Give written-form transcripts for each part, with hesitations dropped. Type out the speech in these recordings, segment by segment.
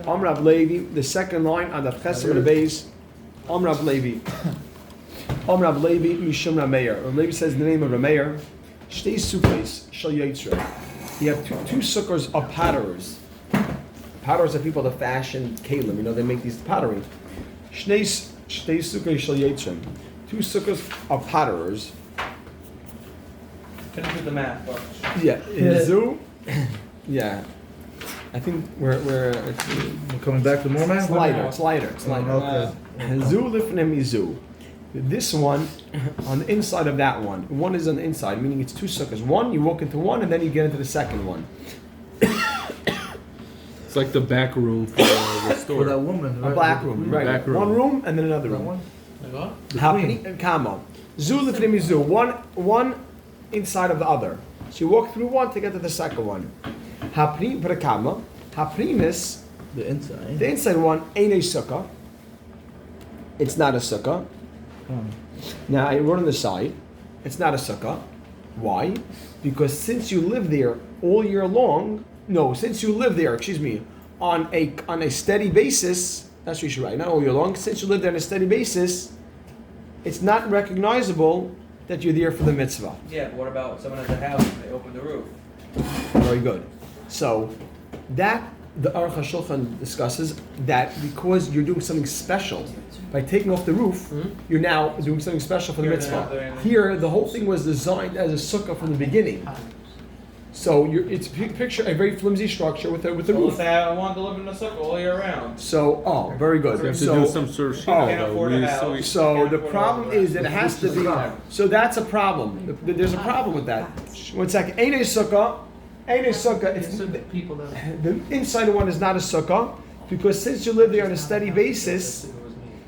Amr Levi, the second line on the Chesed of the base. Amr Levi. Amr Levi, Mishum Rameir. Levi says the name of Rameir. Shtei Sukkahs Shal Yitzra. You have two sukkahs of potterers. Potterers are people that fashion kalim. They make these pottery. Shtei Sukkahs Shal Yitzra. Two sukkahs of potterers. Can do the math, but Yeah. Zu. Yeah. I think we're coming back to more math. It's lighter. Okay. Zu lifnem izu. This one on the inside of that one. One is on the inside, meaning it's two sukkahs. One, you walk into one, and then you get into the second one. It's like the back room for the store. For that woman, right? A black room, right? Back room. One room and then another That room. one? Kamo. Zu lifnem izu. One inside of the other. So you walk through one to get to the second one. Haprimis. The inside. The inside one ain't a sukkah. It's not a sukkah. Now I wrote on the side, it's not a sukkah. Why? Because since you live there all year long, since you live there, on a steady basis, that's what you should write, not all year long, since you live there on a steady basis, it's not recognizable that you're there for the mitzvah. yeah, but what about someone at the house and they open the roof? Very good. So that the Aruch HaShulchan discusses that because you're doing something special by taking off the roof, you're now doing something special for the mitzvah. Here, the whole thing was designed as a sukkah from the beginning. So picture a very flimsy structure with the Well, roof. if I want to live in a sukkah all year round. So, very good. You have to do some sort of shit. Can't afford a house. So the problem is that it has to be. So that's a problem. There's a problem with that. 1 second. Ain't a sukkah. It's the inside one is not a sukkah because since you live there on a steady basis,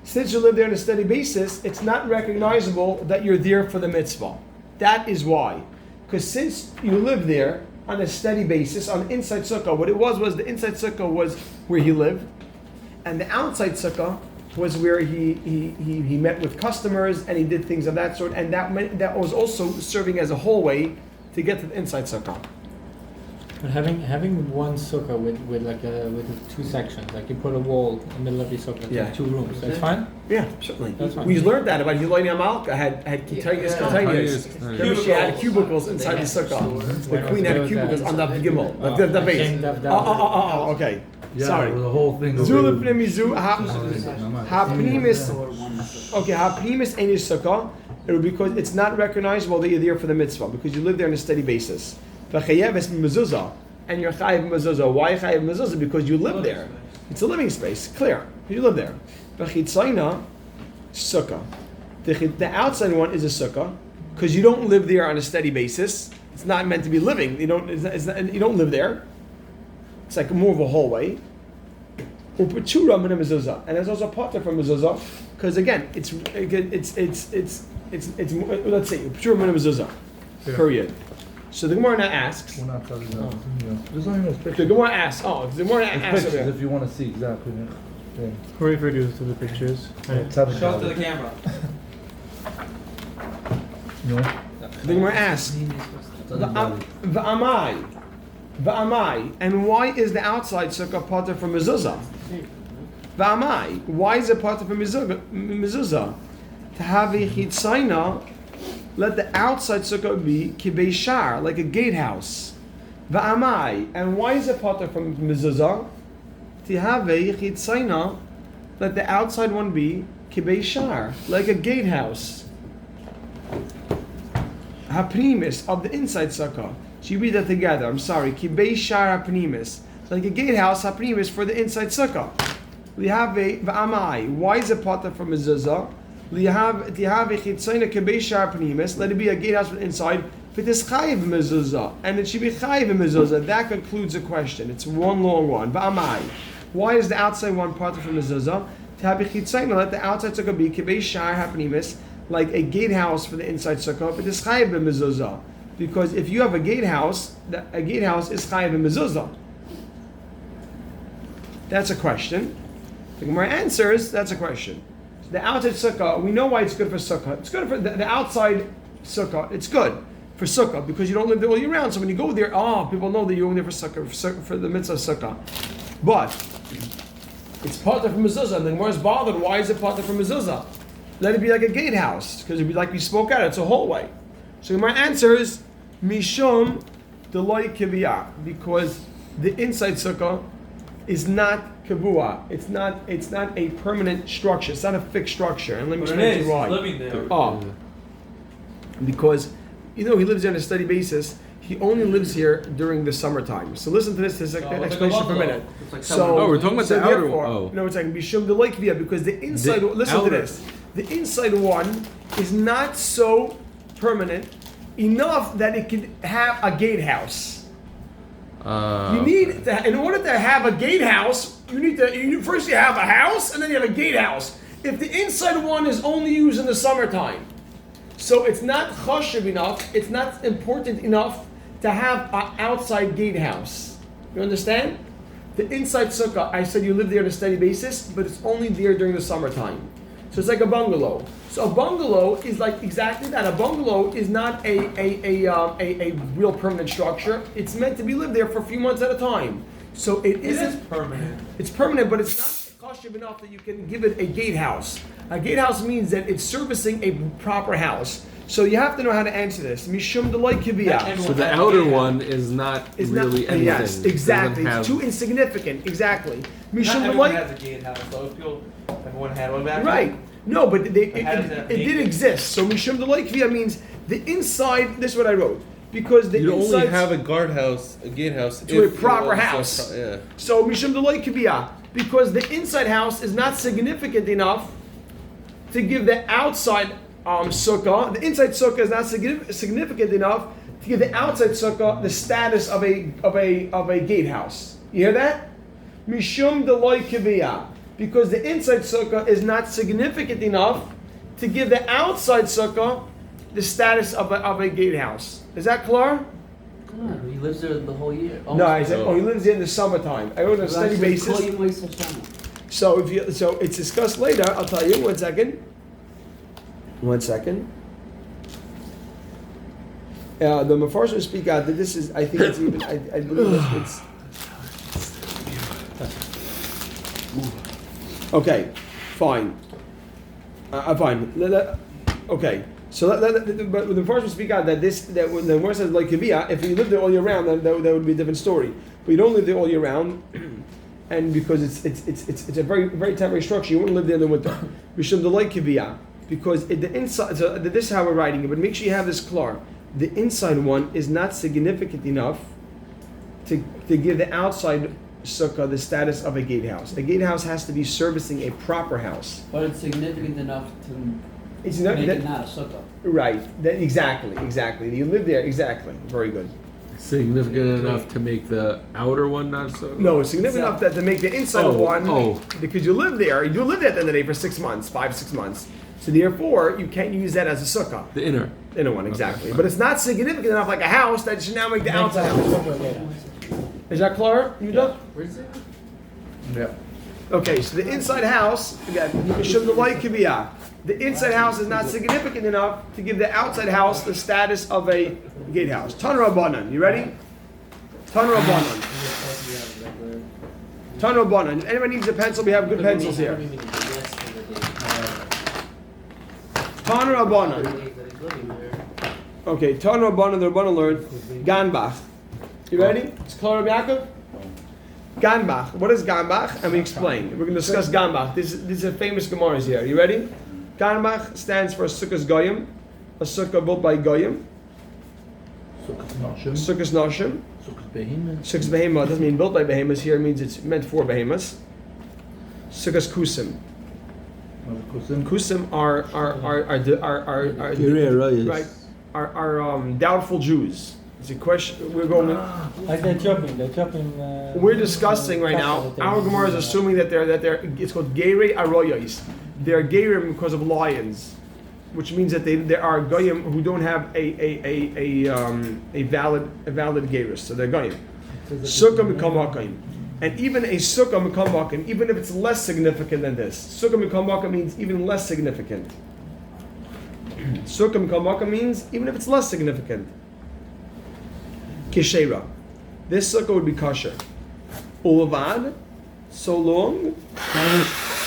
it's not recognizable that you're there for the mitzvah. That is why. Because since you live there on a steady basis, on the inside sukkah, what it was the inside sukkah was where he lived, and the outside sukkah was where he met with customers and he did things of that sort, and that was also serving as a hallway to get to the inside sukkah. But having one sukkah with two sections, like you put a wall in the middle of the sukkah, Yeah. two rooms, that's fine? Yeah, certainly. That's fine. We learned that about Hiloini Amalka had containers. Remember she had cubicles inside the sukkah. The queen had cubicles on the gimel, the base. Okay. Yeah, Sorry. the whole thing. Zulu pneumizu hapnimis. Okay, hapnimis ain't sukkah. It would be because it's not recognizable that you're there for the mitzvah because you live there on a steady basis. V'chayeves mezuzah, and you're chayev mezuzah. Why chayev mezuzah? Because you live there. It's a living space, clear. You live there. V'chitzayna sukkah. The outside one is a sukkah because you don't live there on a steady basis. It's not meant to be living. You don't live there. It's like more of a hallway. Upatura min mezuzah, and there's also a potter from mezuzah because again, it's let's say upatura min mezuzah. Period. So the Gemara now asks. We're not talking about. There's not even The pictures. Gemara asks. The Gemara There's asks. pictures if you want to see exactly. Yeah. Who referred you to the pictures? Show it to the camera. No. The Gemara asks. V'amai, and why is the outside sukkah potter from mezuzah? V'amai, why is it potter from mezuzah? To have a chitzayna, let the outside sukkah be kibei shar, like a gatehouse. V'amai, and why is it potter from mezuzah? To have a chitzayna, let the outside one be kibei shar, like a gatehouse. Haprimis of the inside sukkah. So you read that together. I'm sorry. Kibei shar haprimis, like a gatehouse haprimis for the inside sukkah. Lihave v'amai. Why is it potter from mezuzah? Lihave chitzayna kibei shar haprimis. Let it be a gatehouse from the inside. V'tis chayiv mezuzah, and it should be chayiv mezuzah. That concludes the question. It's one long one. V'amai. Why is the outside one potter from mezuzah? To have a chitzayna, let the outside sukkah be kibei shar haprimis, like a gatehouse for the inside sukkah. V'tis chayiv mezuzah. Because if you have a gatehouse is chayiv mezuzah. That's a question. The Gemara answers, that's a question. So the outside sukkah, we know why it's good for sukkah. It's good for the outside sukkah. It's good for sukkah because you don't live there all year round. So when you go there, people know that you're going there for sukkah, for the mitzvah sukkah. But It's potter from mezuzah, and then where's bothered? Why is it potter from mezuzah? Let it be like a gatehouse, because it'd be like we spoke out. It's a hallway. So my answer is mishum deloy kiviyah, because the inside sukkah is not kavua. It's not a permanent structure. It's not a fixed structure. And let me But explain it to is you why. living there. Oh, because he lives here on a steady basis. He only lives here during the summertime. So listen to this it's like a explanation for a bungalow. minute. It's like So, Oh, we're talking about so the outer therefore- one. Oh. No, it's like Bishum the Lake Via, because the inside. Listen to outer. this. The inside one is not so permanent enough that it can have a gatehouse. You need to, in order to have a gatehouse, first you have a house and then you have a gatehouse. If the inside one is only used in the summertime, so it's not chashiv enough, it's not important enough to have an outside gatehouse. You understand? The inside sukkah, I said you live there on a steady basis, but it's only there during the summertime. So it's like a bungalow. So a bungalow is like exactly that. A bungalow is not a real permanent structure. It's meant to be lived there for a few months at a time. So it It is isn't. permanent. It's permanent, but it's not chashiv enough that you can give it a gatehouse. A gatehouse means that it's servicing a proper house. So you have to know how to answer this. Mishum deloy kiviyah. So the outer one is not It's really not, anything. yes, It exactly. doesn't It's have- too insignificant. Exactly. Not Mishum everyone deloy. has a gatehouse, so if everyone had one back Right. No, but how does that it make did it? exist. So Mishum deloy kiviyah means the inside. This is what I wrote. Because the You'd only inside. have a guardhouse, a gatehouse, To a if it proper was house. Yeah. So Mishum deloy kiviyah, because the inside house is not significant enough to give the outside sukkah. The inside sukkah is not significant enough to give the outside sukkah the status of a gatehouse. You hear that? Mishum deloy kiviyah, because the inside sukkah is not significant enough to give the outside sukkah the status of a gatehouse. Is that clear? He lives there the whole year. No, I said, he lives there in the summertime. I wrote on a steady basis. So it's discussed later. I'll tell you. 1 second. 1 second. The Mefarshim speak out that this is. I think it's even. I believe it's. Okay, fine. Fine. Okay. So but the Mefarshim speak out that when the word says like kiviyah, if you live there all year round, then that would be a different story. But you don't live there all year round, and because it's a very very temporary structure, you wouldn't live there in the winter. Mishum deloy kiviyah, because the inside. So this is how we're writing it. But make sure you have this clear. The inside one is not significant enough to give the outside sukkah the status of a gatehouse. A gatehouse has to be servicing a proper house. But it's significant enough to It's not make that, it not a sukkah. right. That, exactly. You live there. Exactly. Very good. significant enough to make the outer one not so. No, it's significant enough that to make the inside one. Because you live there. You live there at the end of the day for 6 months, 5-6 months. So therefore, you can't use that as a sukkah. The inner. Inner one, exactly. But it's not significant enough like a house that should now make the outside house. Is that clear? You know? Where's it? Yeah. Okay, so the inside house, again, Mishum the light kibiyah. The inside house is not significant enough to give the outside house the status of a gatehouse. Tan Rabbanan, you ready? Tan Rabbanan. Tan Rabbanan. If anybody needs a pencil, we have good pencils here. Tan Rabbanan. Okay, Tan Rabbanan, the Rabbanan learned Ganbach. You ready? It's clear, Rabbi Yaakov? Ganbach. What is Ganbach? Let me explain. We're going to discuss Ganbach. These are famous Gemaras here. You ready? Ganbach stands for Sukkah's Goyim, a sukkah built by Goyim. Sukkah's Nashim. Sukkah's Nashim. Sukkah's Behemoth. Sukkah's Behemoth doesn't mean built by behemoths here, it means it's meant for behemoths. Sukkah's Kusim. Kusim are doubtful Jews. It's a question we're going. Like they're chopping. We're discussing right now. Our Gemara is assuming that they're. It's called Geirei Aroyos. They're Geirim because of lions, which means that there are Goyim who don't have a valid Geirus, so they're Goyim. Sukkah Mikam Makim. And even a Sukkah Mikam Makim, even if it's less significant than this, Sukkah Mikam Makim means even less significant. Sukkah Mikam Makim means even if it's less significant. Kishera. This sukkah would be kosher. Ulavad. so long,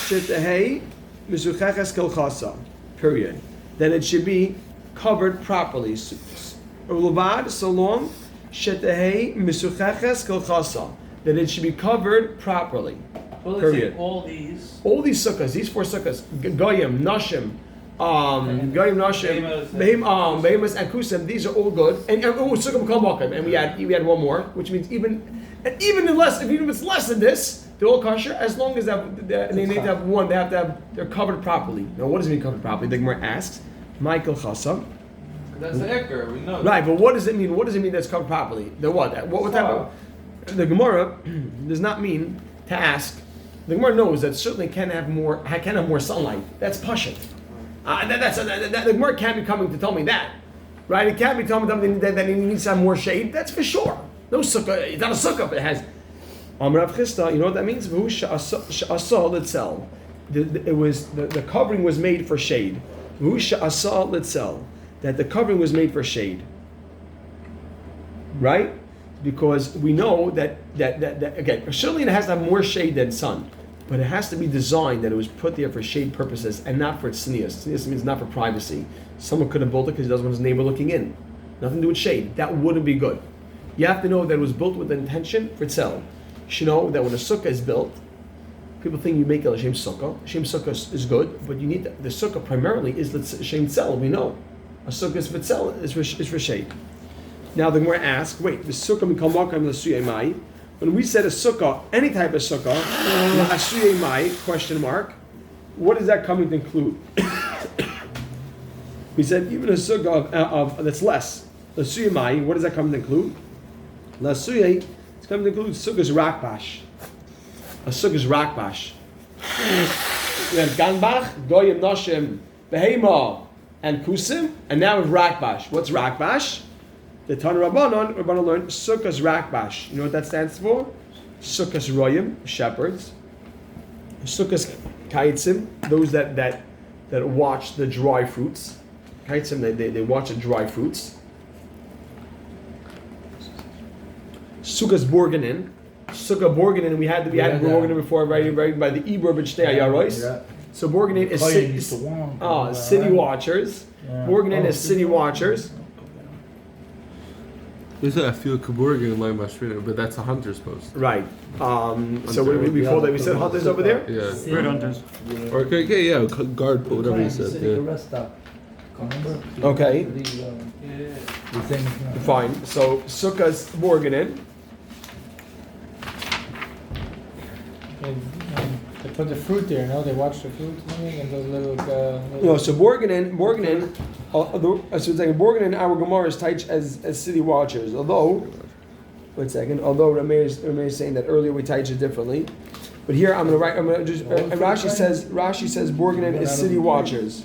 shetehei misucheches kilchasa, period. Then it should be covered properly. Ulevad, so long, shetehei misucheches kilchasa. That it should be covered properly. Well, Period. all these. All these sukkahs, these 4 sukkahs, goyim, nashim, goyim, nashim, behemoths, and kusim, these are all good. And sukkah kol makom, and we had one more, which means even if it's less than this, they're all kosher as long as they need to have one. They're covered properly. Now, what does it mean covered properly? The Gemara asks, Michael Chasam. That's the Eker, we know. Right, but what does it mean? What does it mean that's covered properly? The what? What type of? The Gemara does not mean to ask. The Gemara knows that certainly can have more sunlight. That's pashut. The Gemara can't be coming to tell me that, right? It can't be telling me that it needs to have more shade. That's for sure. No sukkah. It's not a sukkah, but it has. Rav Chisda, you know what that means? It was the covering was made for shade. That the covering was made for shade, right? Because we know that again, certainly it has to have more shade than sun, but it has to be designed that it was put there for shade purposes and not for tznius. Tznius means not for privacy. Someone could have built it because he doesn't want his neighbor looking in. Nothing to do with shade. That wouldn't be good. You have to know that it was built with the intention for tzel. You should know that when a sukkah is built, people think you make a l'shem sukkah. L'shem sukkah is good, but you need the sukkah primarily is l'shem tzel. We know a sukkah is for tzel, is for shade. Now the Gemara asks, wait, the sukkah mikol makom l'suyei mai. When we said a sukkah, any type of sukkah, l'suyei mai, question mark, what is that coming to include? We said even a sukkah of that's less. L'suyei mai, what does that come to include? L'suyei, it's coming to include sukkah's rakbash. A sukkah's rakbash. We have ganbach, goyim, noshim, behema, and kusim, and now we have rakbash. What's rakbash? The Tana Rabbanon learned Sukkah's Rakbash. You know what that stands for? Sukkah's Royim, shepherds. Sukkah's Kaitzim, those that watch the dry fruits. Kaitzim, they watch the dry fruits. Sukkah's Borganin. Sukkah Borganin, we had Borganin before, right by the Ibor B'Shtei Ayaros. So Borganin is city watchers. Borganin is city watchers. We said I feel Kaburgan in my Mashvina, but that's a hunter's post. Right. So before that we said hunters over there? Yeah. Bird hunters. Or okay, yeah, guard, whatever you said. Yeah. Okay. Yeah. Fine. So Sukkah's Borganin. They put the fruit there, no? They watch the fruit and those little. No, so Borganin, Borganin, our Gemara is taich as city watchers. Although Rameir is saying that earlier we taich it differently, but here Rashi says Borganin is city watchers.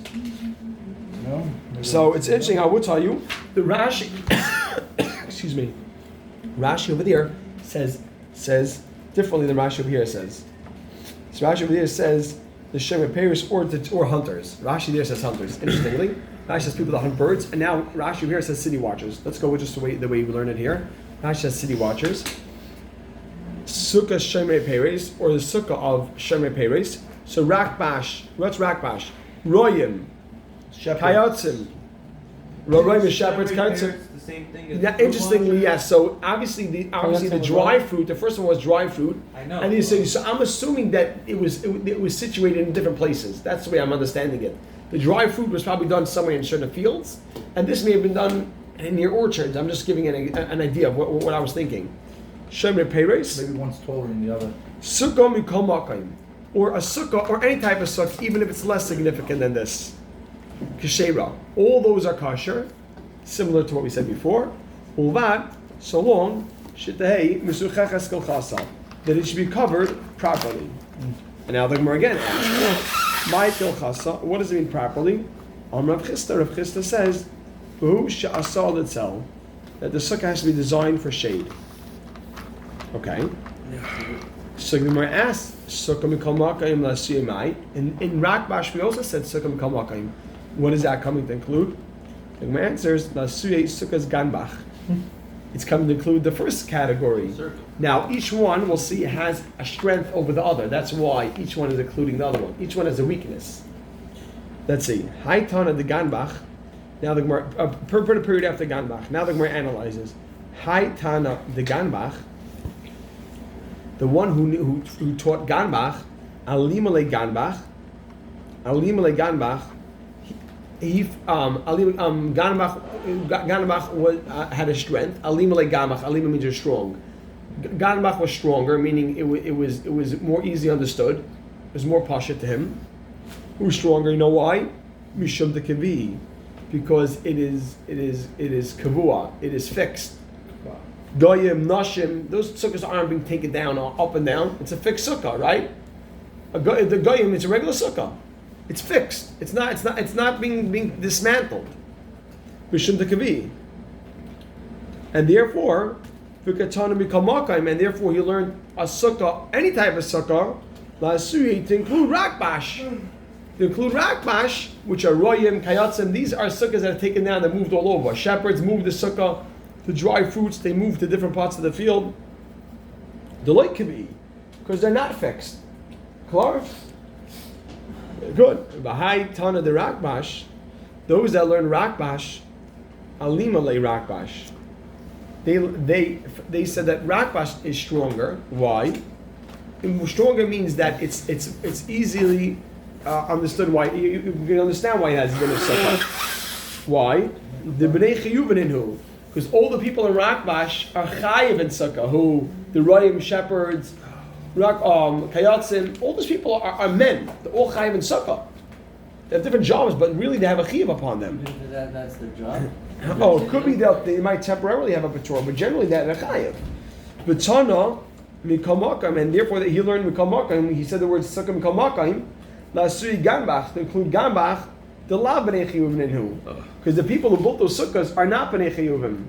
So it's interesting. I will tell you the Rashi. Excuse me. Rashi over there says differently than Rashi over here says. So Rashi over there says the Shemer Paris or hunters. Rashi there says hunters. Interestingly, Rashi says people that hunt birds, and now Rashi over here says city watchers. Let's go with just the way we learn it here. Rashi says city watchers. Sukkah Shemer Paris, or the Sukkah of Shemer Paris. So Rakbash. What's Rakbash? Royim. Kayotzim. Royim is shepherds. Kayotzim. The same thing as Yeah, interestingly, yes. So obviously the dry fruit. The first one was dry fruit. I know. And so I'm assuming that it was situated in different places. That's the way I'm understanding it. The dry fruit was probably done somewhere in certain fields, and this may have been done near orchards. I'm just giving an idea of what I was thinking. Shemer Peres. Maybe one's taller than the other. Sukkah mikol makom, or a sukkah, or any type of sukkah, even if it's less significant than this. Kashera. All those are kosher, similar to what we said before. Ulvad, so long, shitahei misucheches kolchasa, that it should be covered properly. And now the Gemara again asks, my kolchasa, what does it mean properly? Rav Chisda says, V'hu she'asal itself, that the sukkah has to be designed for shade. Okay. So the Gemara asks, sukkah mikol makom la'asiyamai. In Rakbash we also said sukkah mikol makom. What is that coming to include? The Gemara answers, La'asuyei sukkah's ganbach. it's coming to include the first category. Circle. Now, each one we'll see has a strength over the other. That's why each one is including the other one. Each one has a weakness. Let's see. Haitana de Ganbach. Now the Gemara, per period after Ganbach. Now the Gemara analyzes. Haitana de Ganbach. The one who taught Ganbach, Alimale Ganbach. Alimale Ganbach. Ganbach was, had a strength. Alimale Ganbach. Alima means you're strong. Ganbach was stronger, meaning it was more easily understood. It was more pasha to him. Who was stronger? You know why? Mishum de kavi, because it is kavua. It is fixed. Goyim nashim. Those sukkahs aren't being taken down or up and down. It's a fixed sukkah, right? The goyim, it's a regular sukkah. It's fixed. It's not being dismantled. Mishum de kavi, and therefore. And therefore he learned a sukkah, any type of sukkah, to include rakbash. To include rakbash, which are royim, kayatzim, these are sukkahs that are taken down, that moved all over. Shepherds moved the sukkah to dry fruits, they moved to different parts of the field. The light can be, because they're not fixed. Klar? Good. Bahai Tana de rakbash, those that learn rakbash, alima le rakbash. They said that rakbash is stronger. Why? Stronger means that it's easily understood why. You can understand why it has been a sukkah. Why? The bnei chiyuvin in who? Because all the people in rakbash are chayiv in sukkah. Who? The royim, shepherds, kayatzim. All those people are men. They're all chayiv in sukkah. They have different jobs, but really they have a chiyuv upon them. That's their job. Oh, it could be that they might temporarily have a patrol, but generally they're chayiv. V'tana mikamakam, and therefore that he learned mikamakam. He said the word sukkah mikamakam. Lasui gambach, to include gambach, the la b'nei chiyuvim inhu, because the people who built those sukkahs are not b'nei chiyuvim.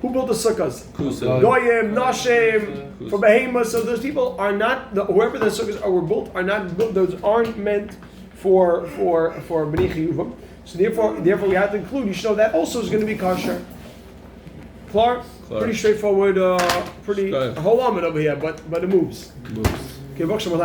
Who built the sukkahs? Goyim, nashim, for behemoth. So those people are not. Whoever the sukkahs were built are not. Those aren't meant for b'nei chiyuvim. So therefore we have to include. You show that also is going to be kosher. Clark, pretty straightforward. A whole almond over here, but it moves. Moves. Okay, we'll